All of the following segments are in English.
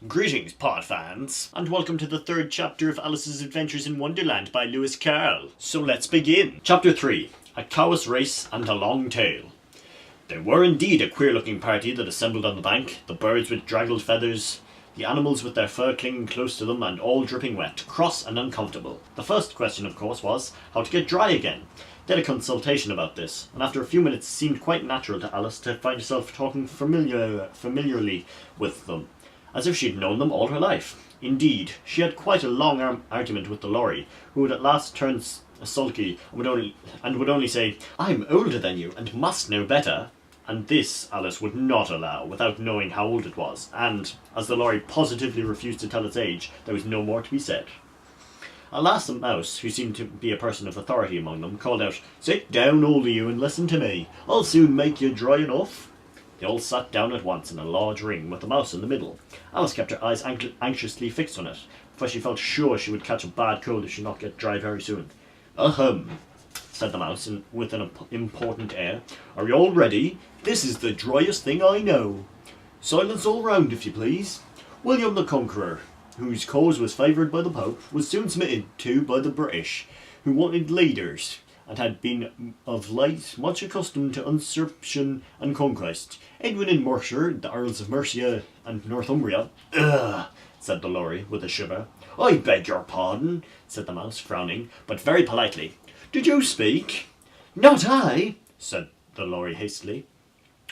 Greetings, pod fans, and welcome to the third chapter of Alice's Adventures in Wonderland by Lewis Carroll. So let's begin. Chapter 3. A Cow's Race and a Long Tail. They were indeed a queer-looking party that assembled on the bank, the birds with draggled feathers, the animals with their fur clinging close to them and all dripping wet, cross and uncomfortable. The first question, of course, was how to get dry again. They had a consultation about this, and after a few minutes it seemed quite natural to Alice to find herself talking familiarly with them, as if she'd known them all her life. Indeed, she had quite a long argument with the lorry, who would at last turn sulky and would only say, "I'm older than you and must know better." And this Alice would not allow, without knowing how old it was, and, as the lorry positively refused to tell its age, there was no more to be said. At last the mouse, who seemed to be a person of authority among them, called out, "Sit down, all of you, and listen to me. I'll soon make you dry enough." They all sat down at once in a large ring, with the mouse in the middle. Alice kept her eyes anxiously fixed on it, for she felt sure she would catch a bad cold if she did not get dry very soon. "Ahem," said the mouse with an important air. "Are you all ready? This is the driest thing I know. Silence all round, if you please. William the Conqueror, whose cause was favoured by the Pope, was soon submitted to by the British, who wanted leaders, and had been of late much accustomed to usurpation and conquest. Edwin and Mercer, the Earls of Mercia and Northumbria—" "Ugh," said the lorry, with a shiver. "I beg your pardon," said the mouse, frowning, but very politely. "Did you speak?" "Not I," said the lorry hastily.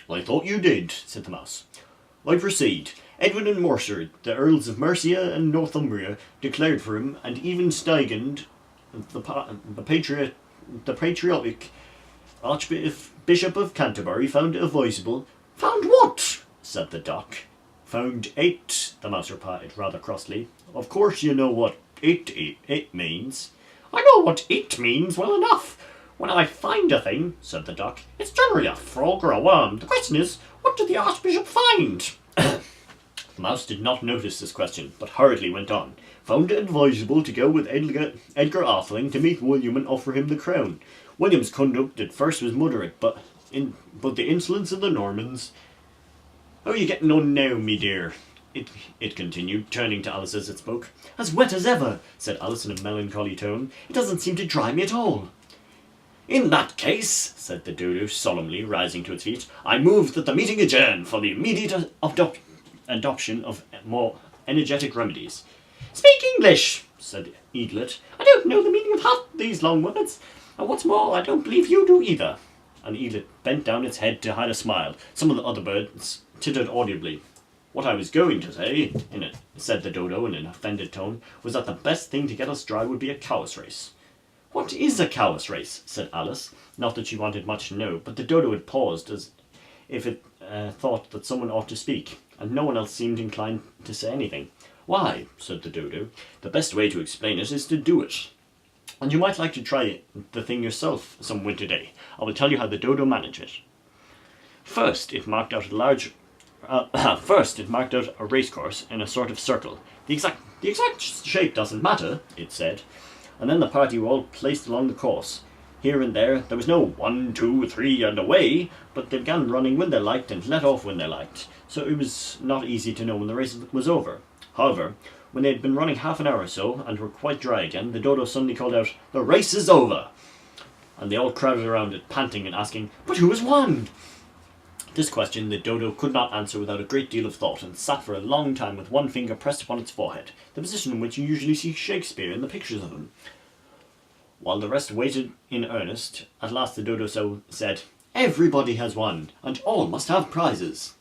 "I thought you did," said the mouse. "I proceed. Edwin and Mercer, the Earls of Mercia and Northumbria, declared for him, and even Stigand, the patriotic Archbishop of Canterbury, found it advisable—" "Found what?" said the duck. "Found it," the mouse replied, rather crossly. "Of course you know what it means." "I know what it means well enough. When I find a thing," said the duck, "it's generally a frog or a worm. The question is, what did the Archbishop find?" The mouse did not notice this question, but hurriedly went on. "Found it advisable to go with Edgar Atheling to meet William and offer him the crown. William's conduct at first was moderate, but the insolence of the Normans—" "How are you getting on now, me dear?" It continued, turning to Alice as it spoke. "As wet as ever," said Alice in a melancholy tone. "It doesn't seem to dry me at all." "In that case," said the dodo solemnly, rising to its feet, "I move that the meeting adjourn for the immediate adoption of more energetic remedies." "Speak English," said Eaglet. "I don't know the meaning of half these long words, and what's more, I don't believe you do either." And Eaglet bent down its head to hide a smile. Some of the other birds tittered audibly. "What I was going to say," said the dodo in an offended tone, "was that the best thing to get us dry would be a cow's race." "What is a cow's race?" said Alice. Not that she wanted much to know, but the dodo had paused as if it thought that someone ought to speak, and no one else seemed inclined to say anything. "Why," said the dodo, "the best way to explain it is to do it. And you might like to try the thing yourself some winter day. I will tell you how the dodo managed it." First, it marked out a racecourse in a sort of circle. The exact shape doesn't matter," it said. And then the party were all placed along the course. Here and there was no 1, 2, 3, and away, but they began running when they liked and let off when they liked, so it was not easy to know when the race was over. However, when they had been running half an hour or so, and were quite dry again, the dodo suddenly called out, "The race is over!" And they all crowded around it, panting and asking, "But who has won?" This question the dodo could not answer without a great deal of thought, and sat for a long time with one finger pressed upon its forehead, the position in which you usually see Shakespeare in the pictures of him. While the rest waited in earnest, at last the dodo said, "Everybody has won, and all must have prizes."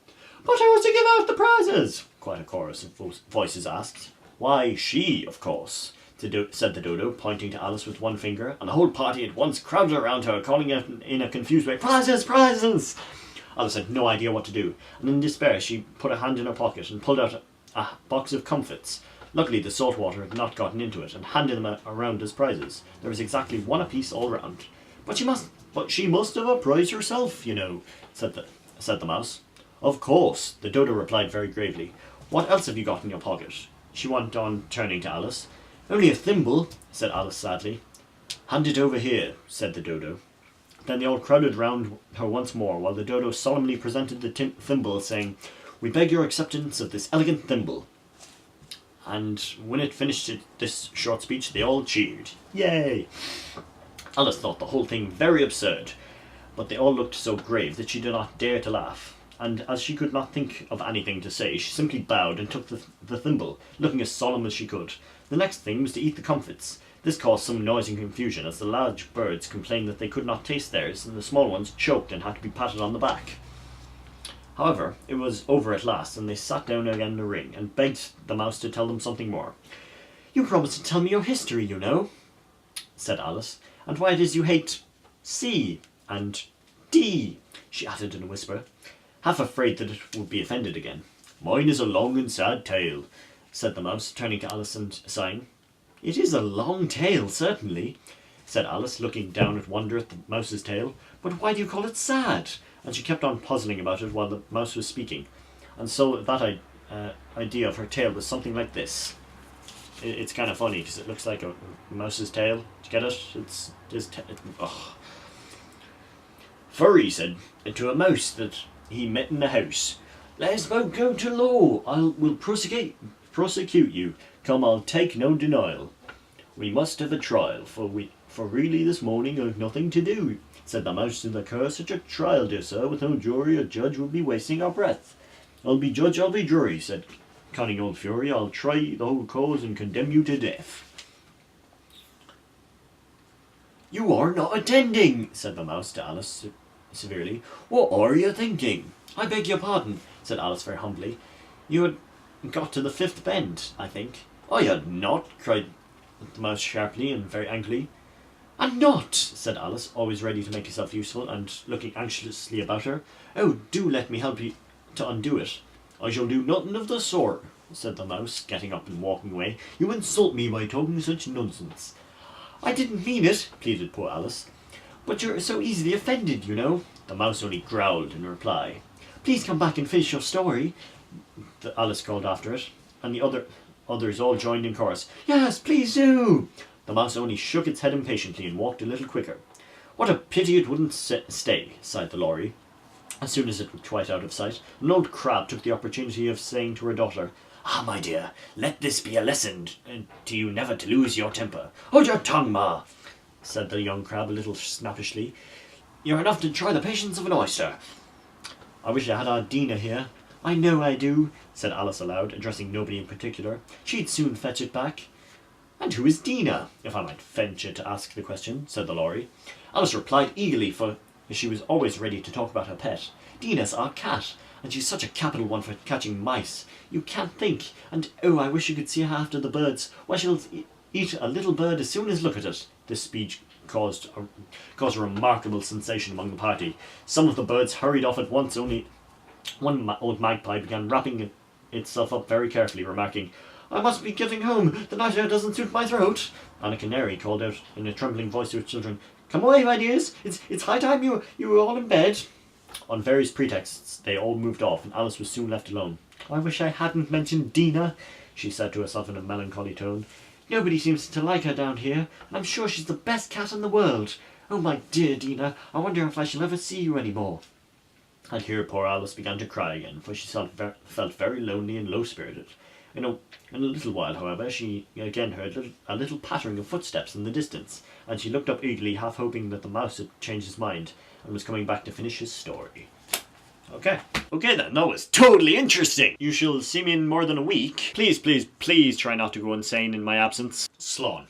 "But who is to give out the prizes?" quite a chorus of voices asked. "Why, she, of course," said the dodo, pointing to Alice with one finger, and the whole party at once crowded around her, calling out in a confused way, "Prizes! Prizes!" Alice had no idea what to do, and in despair she put a hand in her pocket and pulled out a box of comfits. Luckily the salt water had not gotten into it, and handed them around as prizes. There was exactly one apiece all round. But she must have a prize herself, you know," said the mouse. "Of course," the dodo replied very gravely. "What else have you got in your pocket?" she went on, turning to Alice. "Only a thimble," said Alice sadly. "Hand it over here," said the dodo. Then they all crowded round her once more, while the dodo solemnly presented the thimble, saying, "We beg your acceptance of this elegant thimble." and when it finished this short speech, they all cheered. Yay! Alice thought the whole thing very absurd, but they all looked so grave that she did not dare to laugh, and as she could not think of anything to say, she simply bowed and took the thimble, looking as solemn as she could. The next thing was to eat the comfits. This caused some noise and confusion, as the large birds complained that they could not taste theirs, and the small ones choked and had to be patted on the back. However, it was over at last, and they sat down again in a ring, and begged the mouse to tell them something more. "You promised to tell me your history, you know," said Alice, "and why it is you hate C and D," she added in a whisper, half afraid that it would be offended again. "Mine is a long and sad tale," said the mouse, turning to Alice and sighing. "It is a long tale, certainly," said Alice, looking down at wonder at the mouse's tail, "but why do you call it sad?" And she kept on puzzling about it while the mouse was speaking. And so that idea of her tail was something like this. It's kind of funny because it looks like a mouse's tail. Do you get it? It's just... Furry said to a mouse that he met in the house, "Let's both go to law. Will prosecute you. Come, I'll take no denial. We must have a trial, for really this morning I've nothing to do," said the mouse to the cur. "Such a trial, dear sir, with no jury or judge would be wasting our breath." "I'll be judge, I'll be jury," said cunning old Fury. "I'll try the whole cause and condemn you to death." "You are not attending," said the mouse to Alice severely. "What are you thinking?" "I beg your pardon," said Alice very humbly. "You had got to the fifth bend, I think." "I had not," cried the mouse sharply and very angrily. "And not," said Alice, always ready to make herself useful, and looking anxiously about her. "Oh, do let me help you to undo it." "I shall do nothing of the sort," said the mouse, getting up and walking away. "You insult me by talking such nonsense." "I didn't mean it," pleaded poor Alice. "But you're so easily offended, you know." The mouse only growled in reply. "Please come back and finish your story," Alice called after it, and the others all joined in chorus. "Yes, please do." The mouse only shook its head impatiently and walked a little quicker. "What a pity it wouldn't stay," sighed the lorry. As soon as it was quite out of sight, an old crab took the opportunity of saying to her daughter, "Ah, my dear, let this be a lesson to you never to lose your temper." "Hold your tongue, ma," said the young crab a little snappishly. "You're enough to try the patience of an oyster." "I wish I had our Dina here." "I know I do," said Alice aloud, addressing nobody in particular. "She'd soon fetch it back." "And who is Dina, if I might venture to ask the question?" said the lorry. Alice replied eagerly, for she was always ready to talk about her pet. "Dina's our cat, and she's such a capital one for catching mice. You can't think. And oh, I wish you could see her after the birds. Why, she'll eat a little bird as soon as look at it." This speech caused a remarkable sensation among the party. Some of the birds hurried off at once. Only one old magpie began wrapping itself up very carefully, remarking, "I must be getting home. The night air doesn't suit my throat." And a canary called out in a trembling voice to its children, "Come away, my dears. It's high time you were all in bed." On various pretexts, they all moved off, and Alice was soon left alone. "I wish I hadn't mentioned Dina," she said to herself in a melancholy tone. "Nobody seems to like her down here, and I'm sure she's the best cat in the world. Oh, my dear Dina, I wonder if I shall ever see you any more." And here poor Alice began to cry again, for she felt very lonely and low-spirited. In a little while, however, she again heard a little pattering of footsteps in the distance, and she looked up eagerly, half hoping that the mouse had changed his mind and was coming back to finish his story. Okay then, that was totally interesting. You shall see me in more than a week. Please try not to go insane in my absence. Slán.